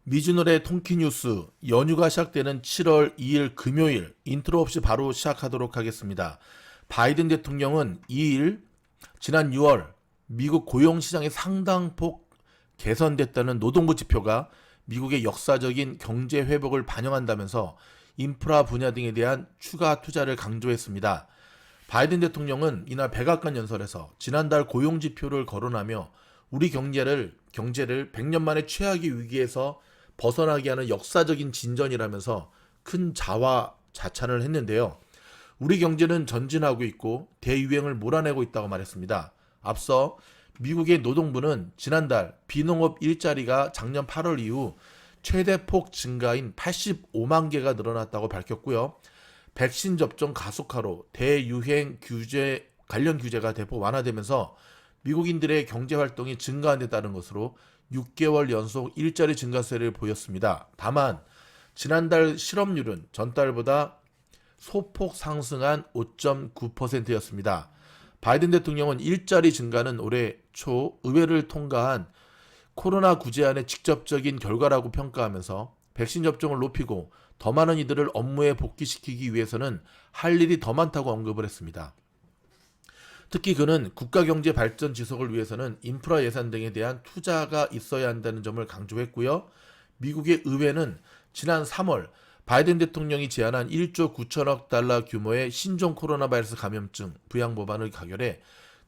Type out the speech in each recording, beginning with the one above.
미주널의 통키뉴스 연휴가 시작되는 7월 2일 금요일 인트로 없이 바로 시작하도록 하겠습니다. 바이든 대통령은 2일 지난 6월 미국 고용시장의 상당폭 개선됐다는 노동부 지표가 미국의 역사적인 경제 회복을 반영한다면서 인프라 분야 등에 대한 추가 투자를 강조했습니다. 바이든 대통령은 이날 백악관 연설에서 지난달 고용 지표를 거론하며 우리 경제를 100년 만에 최악의 위기에서 벗어나게 하는 역사적인 진전이라면서 큰 자화자찬을 했는데요. 우리 경제는 전진하고 있고 대유행을 몰아내고 있다고 말했습니다. 앞서 미국의 노동부는 지난달 비농업 일자리가 작년 8월 이후 최대폭 증가인 85만 개가 늘어났다고 밝혔고요. 백신 접종 가속화로 대유행 관련 규제가 대폭 완화되면서 미국인들의 경제 활동이 증가한 데 따른 것으로 6개월 연속 일자리 증가세를 보였습니다. 다만 지난달 실업률은 전달보다 소폭 상승한 5.9%였습니다. 바이든 대통령은 일자리 증가는 올해 초 의회를 통과한 코로나 구제안의 직접적인 결과라고 평가하면서 백신 접종을 높이고 더 많은 이들을 업무에 복귀시키기 위해서는 할 일이 더 많다고 언급을 했습니다. 특히 그는 국가경제 발전 지속을 위해서는 인프라 예산 등에 대한 투자가 있어야 한다는 점을 강조했고요. 미국의 의회는 지난 3월 바이든 대통령이 제안한 1조 9천억 달러 규모의 신종 코로나 바이러스 감염증 부양 법안을 가결해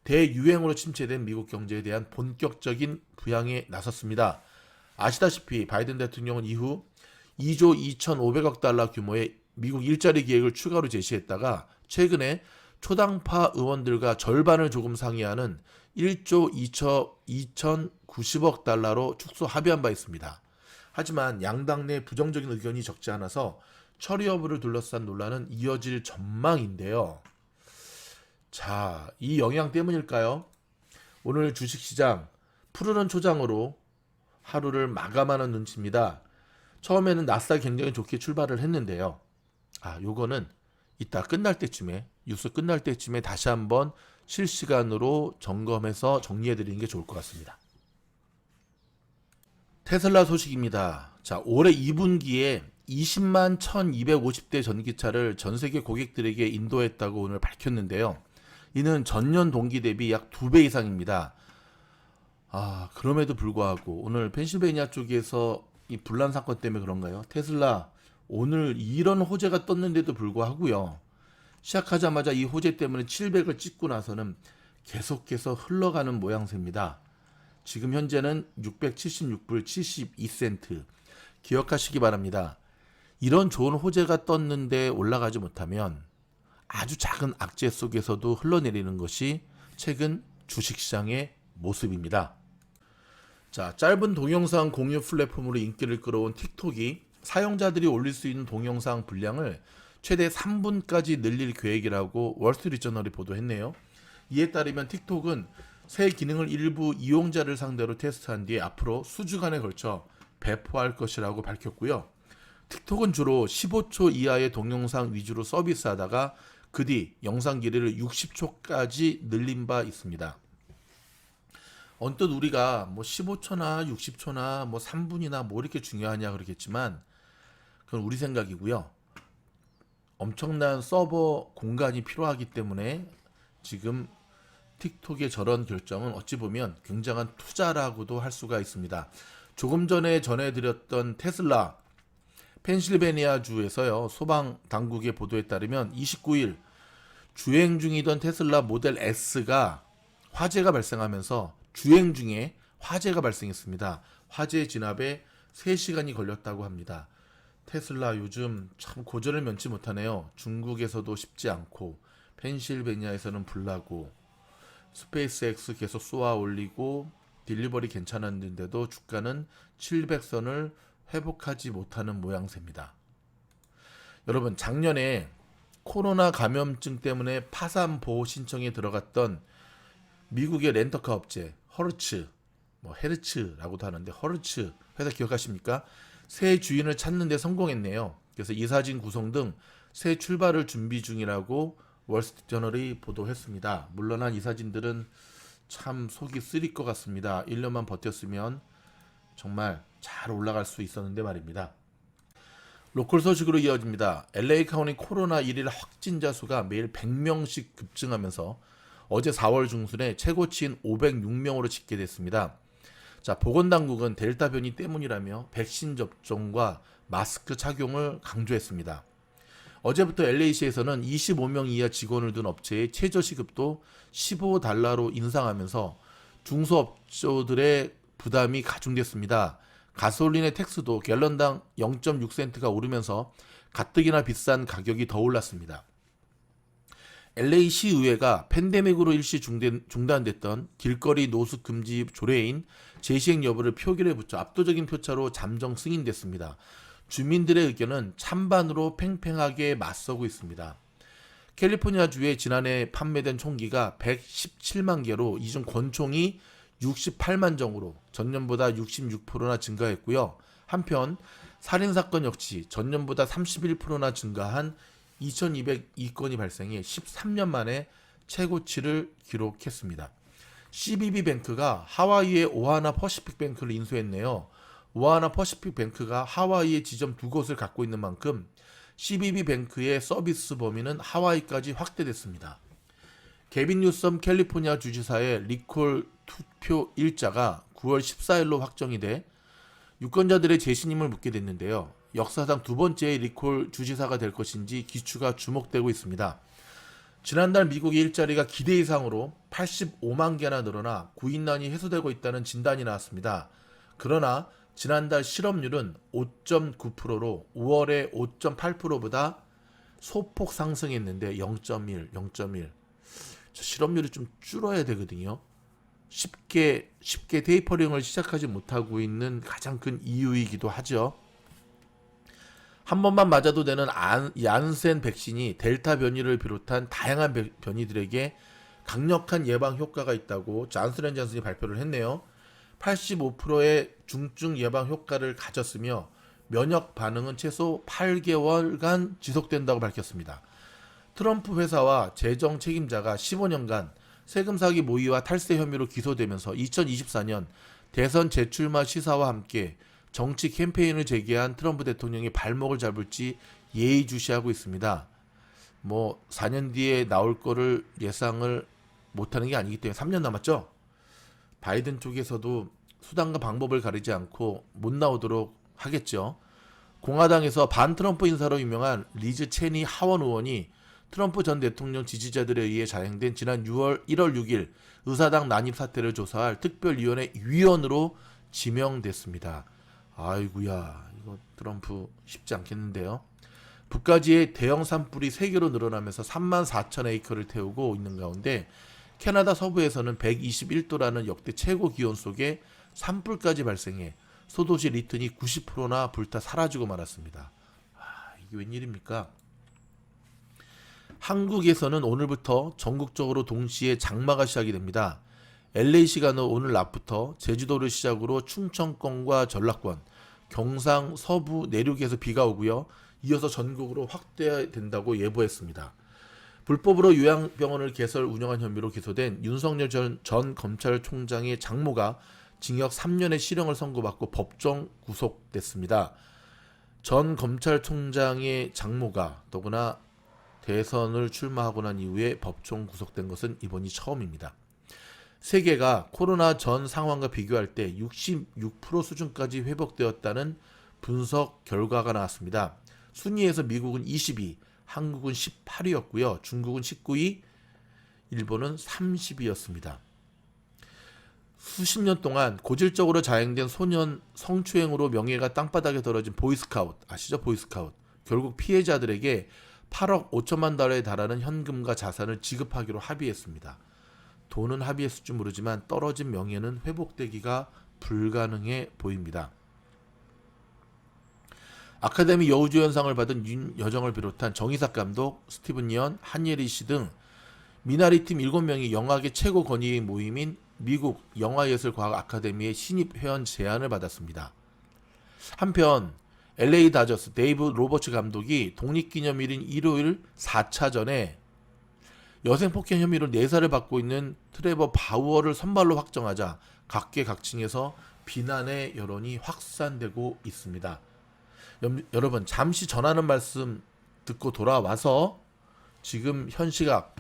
대유행으로 침체된 미국 경제에 대한 본격적인 부양에 나섰습니다. 아시다시피 바이든 대통령은 이후 2조 2,500억 달러 규모의 미국 일자리 계획을 추가로 제시했다가 최근에 초당파 의원들과 절반을 조금 상회하는 1조 2,090억 달러로 축소 합의한 바 있습니다. 하지만 양당 내 부정적인 의견이 적지 않아서 처리 여부를 둘러싼 논란은 이어질 전망인데요. 자, 이 영향 때문일까요? 오늘 주식시장 푸르른 초장으로 하루를 마감하는 눈치입니다. 처음에는 나스닥이 굉장히 좋게 출발을 했는데요. 요거는 이따 끝날 때쯤에 뉴스 끝날 때쯤에 다시 한번 실시간으로 점검해서 정리해드리는 게 좋을 것 같습니다. 테슬라 소식입니다. 자, 올해 2분기에 20만 1250대 전기차를 전 세계 고객들에게 인도했다고 오늘 밝혔는데요. 이는 전년 동기 대비 약 2배 이상입니다. 그럼에도 불구하고 오늘 펜실베니아 쪽에서 이 분란 사건 때문에 그런가요? 테슬라 오늘 이런 호재가 떴는데도 불구하고요. 시작하자마자 이 호재 때문에 700을 찍고 나서는 계속해서 흘러가는 모양새입니다. 지금 현재는 676불 72센트. 기억하시기 바랍니다. 이런 좋은 호재가 떴는데 올라가지 못하면 아주 작은 악재 속에서도 흘러내리는 것이 최근 주식시장의 모습입니다. 자, 짧은 동영상 공유 플랫폼으로 인기를 끌어온 틱톡이 사용자들이 올릴 수 있는 동영상 분량을 최대 3분까지 늘릴 계획이라고 월스트리트저널이 보도했네요. 이에 따르면 틱톡은 새 기능을 일부 이용자를 상대로 테스트한 뒤에 앞으로 수주간에 걸쳐 배포할 것이라고 밝혔고요. 틱톡은 주로 15초 이하의 동영상 위주로 서비스하다가 그 뒤 영상 길이를 60초까지 늘린 바 있습니다. 언뜻 우리가 15초나 60초나 3분이나 이렇게 중요하냐 그러겠지만 그건 우리 생각이고요. 엄청난 서버 공간이 필요하기 때문에 지금 틱톡의 저런 결정은 어찌 보면 굉장한 투자라고도 할 수가 있습니다. 조금 전에 전해드렸던 테슬라 펜실베니아 주에서요. 소방 당국의 보도에 따르면 29일 주행 중이던 테슬라 모델 S가 화재가 발생하면서 주행 중에 화재가 발생했습니다. 화재 진압에 3시간이 걸렸다고 합니다. 테슬라 요즘 참 고전을 면치 못하네요. 중국에서도 쉽지 않고 펜실베니아에서는 불나고 스페이스X 계속 쏘아 올리고 딜리버리 괜찮았는데도 주가는 700선을 회복하지 못하는 모양새입니다. 여러분 작년에 코로나 감염증 때문에 파산 보호 신청에 들어갔던 미국의 렌터카 업체 허르츠, 헤르츠라고도 하는데 허르츠 회사 기억하십니까? 새 주인을 찾는 데 성공했네요. 그래서 이사진 구성 등 새 출발을 준비 중이라고 월스트리트저널이 보도했습니다. 물론한 이사진들은 참 속이 쓰릴 것 같습니다. 1년만 버텼으면 정말 잘 올라갈 수 있었는데 말입니다. 로컬 소식으로 이어집니다. LA 카운티 코로나 1일 확진자 수가 매일 100명씩 급증하면서 어제 4월 중순에 최고치인 506명으로 집계됐습니다. 자, 보건당국은 델타 변이 때문이라며 백신 접종과 마스크 착용을 강조했습니다. 어제부터 LA시에서는 25명 이하 직원을 둔 업체의 최저시급도 $15로 인상하면서 중소업소들의 부담이 가중됐습니다. 가솔린의 텍스도 갤런당 0.6센트가 오르면서 가뜩이나 비싼 가격이 더 올랐습니다. LA 시의회가 팬데믹으로 일시 중단됐던 길거리 노숙 금지 조례인 재시행 여부를 표결에 붙여 압도적인 표차로 잠정 승인됐습니다. 주민들의 의견은 찬반으로 팽팽하게 맞서고 있습니다. 캘리포니아주에 지난해 판매된 총기가 117만 개로 이 중 권총이 68만 정으로 전년보다 66%나 증가했고요. 한편 살인사건 역시 전년보다 31%나 증가한 2202건이 발생해 13년 만에 최고치를 기록했습니다. CBB뱅크가 하와이의 오하나 퍼시픽뱅크를 인수했네요. 오하나 퍼시픽뱅크가 하와이에 지점 2곳을 갖고 있는 만큼 CBB뱅크의 서비스 범위는 하와이까지 확대됐습니다. 게빈 뉴섬 캘리포니아 주지사의 리콜 투표 일자가 9월 14일로 확정이 돼 유권자들의 재신임을 묻게 됐는데요. 역사상 두 번째의 리콜 주지사가 될 것인지 기추가 주목되고 있습니다. 지난달 미국의 일자리가 기대 이상으로 85만 개나 늘어나 구인난이 해소되고 있다는 진단이 나왔습니다. 그러나 지난달 실업률은 5.9%로 5월에 5.8%보다 소폭 상승했는데 0.1. 실업률이 좀 줄어야 되거든요. 쉽게 테이퍼링을 시작하지 못하고 있는 가장 큰 이유이기도 하죠. 한 번만 맞아도 되는 얀센 백신이 델타 변이를 비롯한 다양한 변이들에게 강력한 예방 효과가 있다고 존슨앤존슨이 발표를 했네요. 85%의 중증 예방 효과를 가졌으며 면역 반응은 최소 8개월간 지속된다고 밝혔습니다. 트럼프 회사와 재정 책임자가 15년간 세금 사기 모의와 탈세 혐의로 기소되면서 2024년 대선 재출마 시사와 함께 정치 캠페인을 재개한 트럼프 대통령이 발목을 잡을지 예의주시하고 있습니다. 4년 뒤에 나올 거를 예상을 못하는 게 아니기 때문에 3년 남았죠. 바이든 쪽에서도 수단과 방법을 가리지 않고 못 나오도록 하겠죠. 공화당에서 반트럼프 인사로 유명한 리즈 체니 하원 의원이 트럼프 전 대통령 지지자들에 의해 자행된 지난 1월 6일 의사당 난입 사태를 조사할 특별위원회 위원으로 지명됐습니다. 아이구야, 이거 트럼프 쉽지 않겠는데요. 북가지의 대형 산불이 3개로 늘어나면서 3만 4천 에이커를 태우고 있는 가운데 캐나다 서부에서는 121도라는 역대 최고 기온 속에 산불까지 발생해 소도시 리튼이 90%나 불타 사라지고 말았습니다. 이게 웬일입니까? 한국에서는 오늘부터 전국적으로 동시에 장마가 시작이 됩니다. LA 시간은 오늘 낮부터 제주도를 시작으로 충청권과 전라권, 경상, 서부, 내륙에서 비가 오고요. 이어서 전국으로 확대된다고 예보했습니다. 불법으로 요양병원을 개설 운영한 혐의로 기소된 윤석열 전 검찰총장의 장모가 징역 3년의 실형을 선고받고 법정 구속됐습니다. 전 검찰총장의 장모가 더구나 대선을 출마하고 난 이후에 법정 구속된 것은 이번이 처음입니다. 세계가 코로나 전 상황과 비교할 때 66% 수준까지 회복되었다는 분석 결과가 나왔습니다. 순위에서 미국은 22, 한국은 18위였고요. 중국은 19위, 일본은 30위였습니다. 수십 년 동안 고질적으로 자행된 소년 성추행으로 명예가 땅바닥에 떨어진 보이스카웃, 아시죠? 보이스카웃. 결국 피해자들에게 8억 5천만 달러에 달하는 현금과 자산을 지급하기로 합의했습니다. 돈은 합의했을지 모르지만 떨어진 명예는 회복되기가 불가능해 보입니다. 아카데미 여우조연상을 받은 윤여정을 비롯한 정의삭 감독, 스티븐 연, 한예리 씨 등 미나리팀 7명이 영화계 최고 권위의 모임인 미국 영화예술과학 아카데미의 신입 회원 제안을 받았습니다. 한편 LA 다저스 데이브 로버츠 감독이 독립기념일인 일요일 4차전에 여성폭행 혐의로 4살을 받고 있는 트레버 바우어를 선발로 확정하자 각계각층에서 비난의 여론이 확산되고 있습니다. 여러분 잠시 전하는 말씀 듣고 돌아와서 지금 현 시각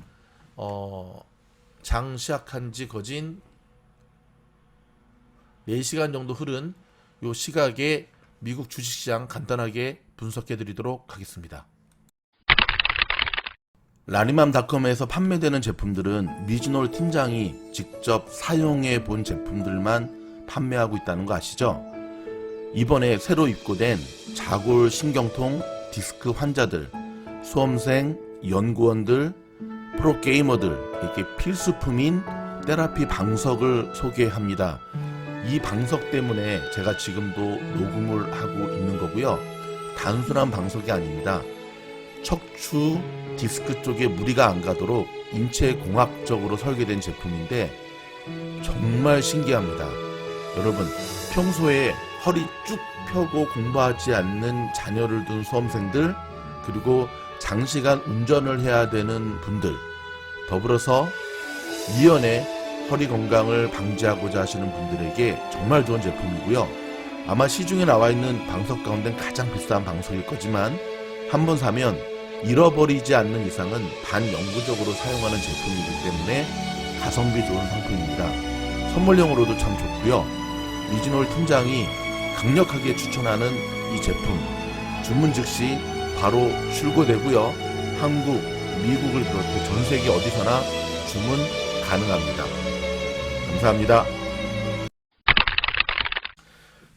장 시작한 지 거진 4시간 정도 흐른 요 시각에 미국 주식시장 간단하게 분석해 드리도록 하겠습니다. 라니맘닷컴에서 판매되는 제품들은 미즈놀 팀장이 직접 사용해 본 제품들만 판매하고 있다는 거 아시죠? 이번에 새로 입고된 자골 신경통 디스크 환자들, 수험생, 연구원들, 프로게이머들 이렇게 필수품인 테라피 방석을 소개합니다. 이 방석 때문에 제가 지금도 녹음을 하고 있는 거고요. 단순한 방석이 아닙니다. 척추 디스크 쪽에 무리가 안 가도록 인체 공학적으로 설계된 제품인데 정말 신기합니다. 여러분 평소에 허리 쭉 펴고 공부하지 않는 자녀를 둔 수험생들, 그리고 장시간 운전을 해야 되는 분들, 더불어서 미연에 허리 건강을 방지하고자 하시는 분들에게 정말 좋은 제품이고요. 아마 시중에 나와 있는 방석 가운데 가장 비싼 방석일 거지만 한번 사면 잃어버리지 않는 이상은 반영구적으로 사용하는 제품이기 때문에 가성비 좋은 상품입니다. 선물용으로도 참 좋고요. 미즈놀 팀장이 강력하게 추천하는 이 제품 주문 즉시 바로 출고되고요. 한국, 미국을 비롯해 전 세계 어디서나 주문 가능합니다. 감사합니다.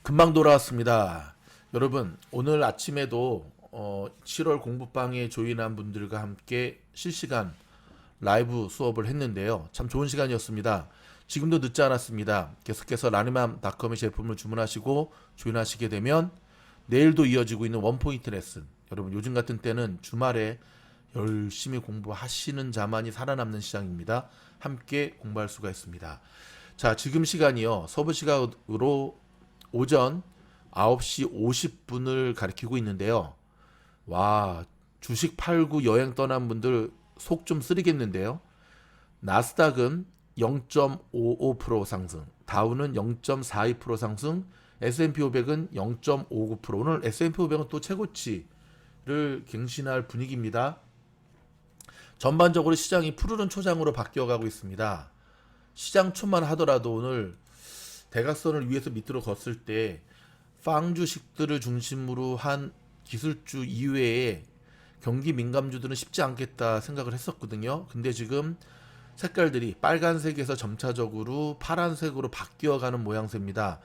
금방 돌아왔습니다. 여러분 오늘 아침에도 7월 공부방에 조인한 분들과 함께 실시간 라이브 수업을 했는데요. 참 좋은 시간이었습니다. 지금도 늦지 않았습니다. 계속해서 라니맘닷컴의 제품을 주문하시고 조인하시게 되면 내일도 이어지고 있는 원포인트 레슨, 여러분 요즘 같은 때는 주말에 열심히 공부하시는 자만이 살아남는 시장입니다. 함께 공부할 수가 있습니다. 자, 지금 시간이요. 서부 시각으로 오전 9시 50분을 가리키고 있는데요. 와, 주식 팔고 여행 떠난 분들 속 좀 쓰리겠는데요. 나스닥은 0.55% 상승, 다우는 0.42% 상승, S&P 500은 0.59%. 오늘 S&P 500은 또 최고치를 갱신할 분위기입니다. 전반적으로 시장이 푸르른 초장으로 바뀌어가고 있습니다. 시장 초만 하더라도 오늘 대각선을 위에서 밑으로 걷을 때 빵 주식들을 중심으로 한 기술주 이외에 경기 민감주들은 쉽지 않겠다 생각을 했었거든요. 근데 지금 색깔들이 빨간색에서 점차적으로 파란색으로 바뀌어가는 모양새입니다.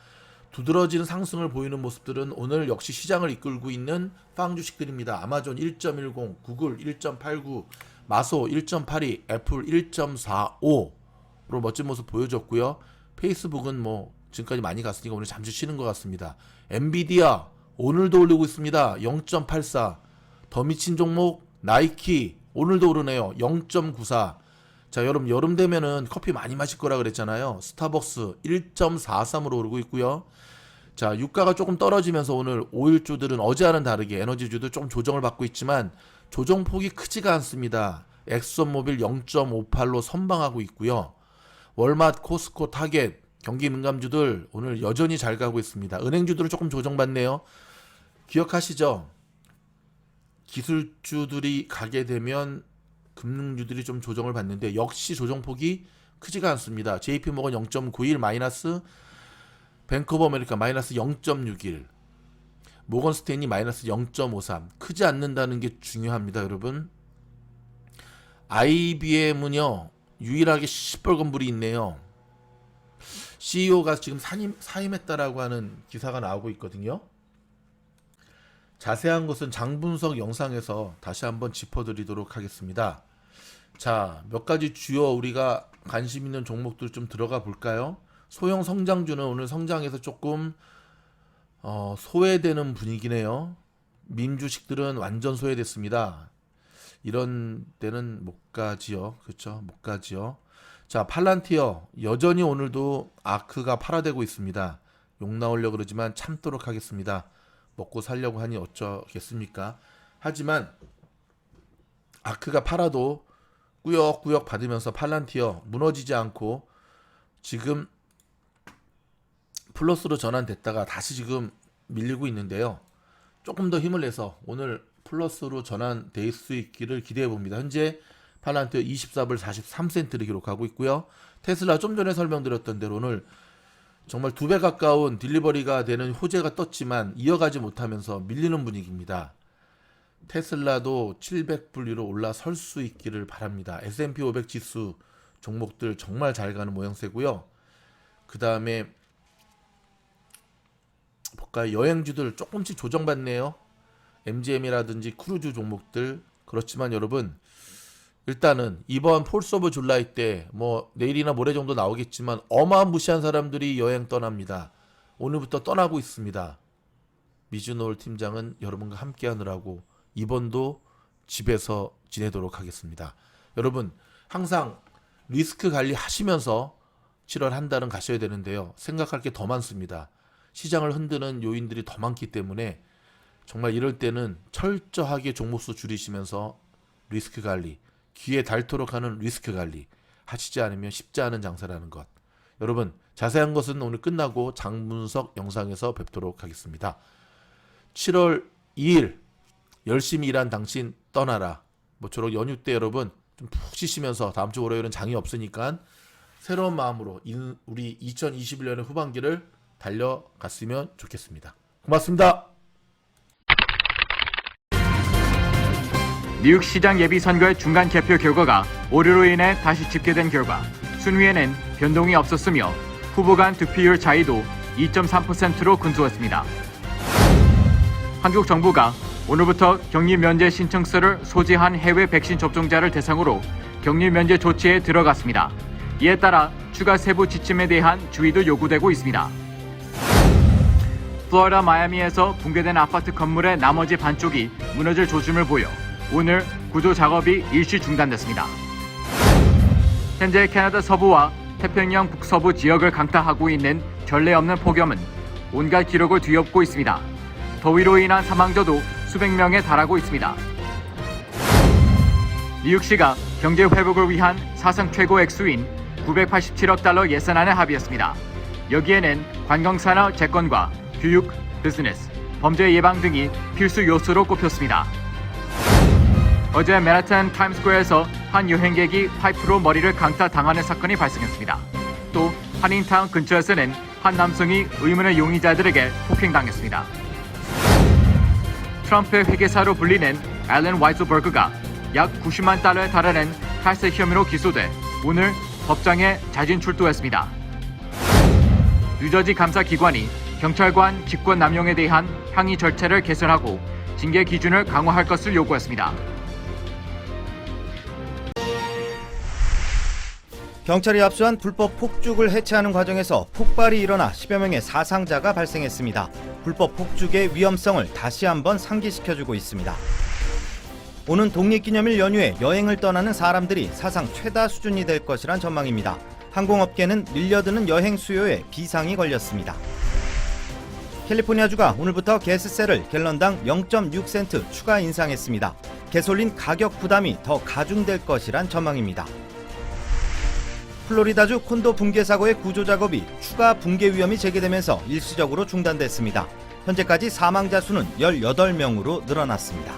두드러지는 상승을 보이는 모습들은 오늘 역시 시장을 이끌고 있는 빵 주식들입니다. 아마존 1.10, 구글 1.89, 마소 1.82, 애플 1.45로 멋진 모습 보여줬고요. 페이스북은 뭐 지금까지 많이 갔으니까 오늘 잠시 쉬는 것 같습니다. 엔비디아 오늘도 올리고 있습니다. 0.84. 더 미친 종목 나이키 오늘도 오르네요. 0.94. 자, 여러분 여름 되면은 커피 많이 마실 거라 그랬잖아요. 스타벅스 1.43으로 오르고 있고요. 자, 유가가 조금 떨어지면서 오늘 오일주들은 어제와는 다르게 에너지주도 좀 조정을 받고 있지만 조정폭이 크지가 않습니다. 엑선모빌 0.58로 선방하고 있고요. 월마트, 코스코, 타겟, 경기 민감주들 오늘 여전히 잘 가고 있습니다. 은행주들은 조금 조정받네요. 기억하시죠? 기술주들이 가게 되면 금융주들이 좀 조정을 받는데 역시 조정폭이 크지가 않습니다. JP모건 0.91 마이너스, 뱅크 오브 아메리카 마이너스 0.61, 모건 스탠리 마이너스 0.53. 크지 않는다는 게 중요합니다, 여러분. IBM은요 유일하게 시뻘건 불이 있네요. CEO가 지금 사임했다라고 하는 기사가 나오고 있거든요. 자세한 것은 장분석 영상에서 다시 한번 짚어드리도록 하겠습니다. 자, 몇 가지 주요 우리가 관심 있는 종목들 좀 들어가 볼까요? 소형 성장주는 오늘 성장해서 조금 소외되는 분위기네요. 민주식들은 완전 소외됐습니다. 이런 때는 못 가지요. 그렇죠? 못 가지요. 자, 팔란티어 여전히 오늘도 아크가 팔아대고 있습니다. 욕 나오려고 그러지만 참도록 하겠습니다. 먹고 살려고 하니 어쩌겠습니까? 하지만 아크가 팔아도 꾸역꾸역 받으면서 팔란티어 무너지지 않고 지금 플러스로 전환됐다가 다시 지금 밀리고 있는데요. 조금 더 힘을 내서 오늘 플러스로 전환될 수 있기를 기대해 봅니다. 현재 팔란티어 24불 43센트를 기록하고 있고요. 테슬라 좀 전에 설명드렸던 대로 오늘 정말 2배 가까운 딜리버리가 되는 호재가 떴지만 이어가지 못하면서 밀리는 분위기입니다. 테슬라도 700불 위로 올라설 수 있기를 바랍니다. S&P 500 지수 종목들 정말 잘 가는 모양새고요. 그 다음에 볼까요? 여행주들 조금씩 조정받네요. MGM이라든지 크루즈 종목들. 그렇지만 여러분, 일단은 이번 폴스 오브 줄라이 때 뭐 내일이나 모레 정도 나오겠지만 어마무시한 사람들이 여행 떠납니다. 오늘부터 떠나고 있습니다. 미즈노을 팀장은 여러분과 함께 하느라고 이번도 집에서 지내도록 하겠습니다. 여러분, 항상 리스크 관리 하시면서 7월 한 달은 가셔야 되는데요. 생각할 게 더 많습니다. 시장을 흔드는 요인들이 더 많기 때문에 정말 이럴 때는 철저하게 종목수 줄이시면서 리스크 관리, 귀에 닳도록 하는 리스크 관리 하시지 않으면 쉽지 않은 장사라는 것. 여러분, 자세한 것은 오늘 끝나고 장문석 영상에서 뵙도록 하겠습니다. 7월 2일 열심히 일한 당신 떠나라. 모쪼록 연휴 때 여러분 좀 푹 쉬시면서 다음 주 월요일은 장이 없으니까 새로운 마음으로 우리 2021년의 후반기를 달려갔으면 좋겠습니다. 고맙습니다. 미국 시장 예비 선거의 중간 개표 결과가 오류로 인해 다시 집계된 결과 순위에는 변동이 없었으며 후보 간 득표율 차이도 2.3%로 근소했습니다. 한국 정부가 오늘부터 격리 면제 신청서를 소지한 해외 백신 접종자를 대상으로 격리 면제 조치에 들어갔습니다. 이에 따라 추가 세부 지침에 대한 주의도 요구되고 있습니다. 플로리다 마이애미에서 붕괴된 아파트 건물의 나머지 반쪽이 무너질 조짐을 보여 오늘 구조 작업이 일시 중단됐습니다. 현재 캐나다 서부와 태평양 북서부 지역을 강타하고 있는 전례 없는 폭염은 온갖 기록을 뒤엎고 있습니다. 더위로 인한 사망자도 수백 명에 달하고 있습니다. 뉴욕시가 경제 회복을 위한 사상 최고 액수인 987억 달러 예산안에 합의했습니다. 여기에는 관광산업 재건과 교육, 비즈니스, 범죄 예방 등이 필수 요소로 꼽혔습니다. 어제 맨하탄 타임스퀘어에서 한 여행객이 파이프로 머리를 강타당하는 사건이 발생했습니다. 또 한인타운 근처에서는 한 남성이 의문의 용의자들에게 폭행당했습니다. 트럼프의 회계사로 불리는 앨런 와이즈버그가 약 90만 달러에 달하는 탈세 혐의로 기소돼 오늘 법정에 자진 출두했습니다. 뉴저지 감사기관이 경찰관 직권 남용에 대한 항의 절차를 개선하고 징계 기준을 강화할 것을 요구했습니다. 경찰이 압수한 불법 폭죽을 해체하는 과정에서 폭발이 일어나 10여 명의 사상자가 발생했습니다. 불법 폭죽의 위험성을 다시 한번 상기시켜주고 있습니다. 오는 독립기념일 연휴에 여행을 떠나는 사람들이 사상 최다 수준이 될 것이란 전망입니다. 항공업계는 밀려드는 여행 수요에 비상이 걸렸습니다. 캘리포니아주가 오늘부터 가스세를 갤런당 0.6센트 추가 인상했습니다. 가솔린 가격 부담이 더 가중될 것이란 전망입니다. 플로리다주 콘도 붕괴 사고의 구조 작업이 추가 붕괴 위험이 제기되면서 일시적으로 중단됐습니다. 현재까지 사망자 수는 18명으로 늘어났습니다.